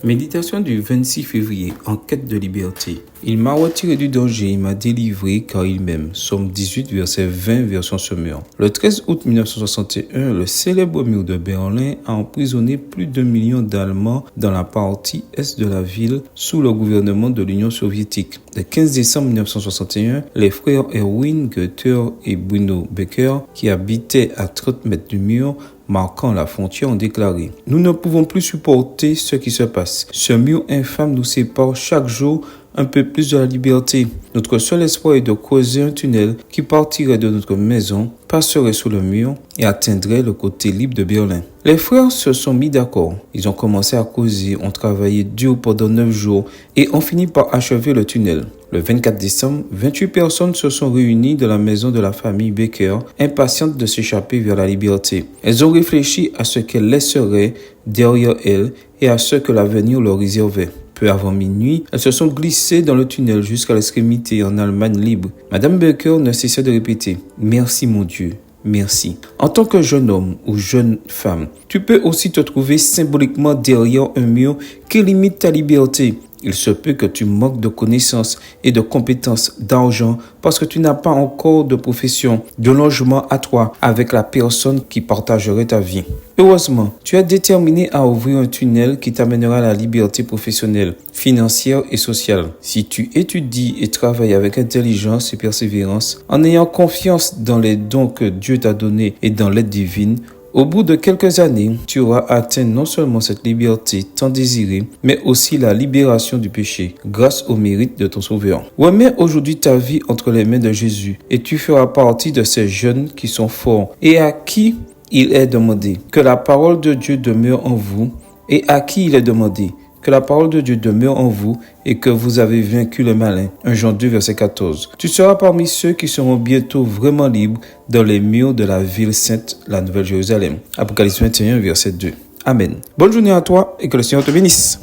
Méditation du 26 février, en quête de liberté. Il m'a retiré du danger, il m'a délivré car il m'aime. Somme 18, verset 20, version Semeur. Le 13 août 1961, le célèbre mur de Berlin a emprisonné plus d'1 million d'Allemands dans la partie est de la ville sous le gouvernement de l'Union soviétique. Le 15 décembre 1961, les frères Erwin Goethe et Bruno Becker, qui habitaient à 30 mètres du mur, marquant la frontière, ont déclaré: « Nous ne pouvons plus supporter ce qui se passe. Ce mur infâme nous sépare chaque jour un peu plus de la liberté. Notre seul espoir est de creuser un tunnel qui partirait de notre maison, passerait sous le mur et atteindrait le côté libre de Berlin. » Les frères se sont mis d'accord. Ils ont commencé à causer, ont travaillé dur pendant 9 jours et ont fini par achever le tunnel. Le 24 décembre, 28 personnes se sont réunies dans la maison de la famille Becker, impatientes de s'échapper vers la liberté. Elles ont réfléchi à ce qu'elles laisseraient derrière elles et à ce que l'avenir leur réservait. Peu avant minuit, elles se sont glissées dans le tunnel jusqu'à l'extrémité en Allemagne libre. Madame Becker ne cessait de répéter: « Merci mon Dieu, merci. » En tant que jeune homme ou jeune femme, tu peux aussi te trouver symboliquement derrière un mur qui limite ta liberté. Il se peut que tu manques de connaissances et de compétences, d'argent, parce que tu n'as pas encore de profession, de logement à toi avec la personne qui partagerait ta vie. Heureusement, tu es déterminé à ouvrir un tunnel qui t'amènera à la liberté professionnelle, financière et sociale. Si tu étudies et travailles avec intelligence et persévérance, en ayant confiance dans les dons que Dieu t'a donnés et dans l'aide divine, au bout de quelques années, tu auras atteint non seulement cette liberté tant désirée, mais aussi la libération du péché, grâce au mérite de ton Sauveur. Remets aujourd'hui ta vie entre les mains de Jésus, et tu feras partie de ces jeunes qui sont forts et à qui il est demandé que la parole de Dieu demeure en vous, et à qui il est demandé que la parole de Dieu demeure en vous et que vous avez vaincu le malin. 1 Jean 2, verset 14. Tu seras parmi ceux qui seront bientôt vraiment libres dans les murs de la ville sainte, la Nouvelle Jérusalem. Apocalypse 21, verset 2. Amen. Bonne journée à toi et que le Seigneur te bénisse.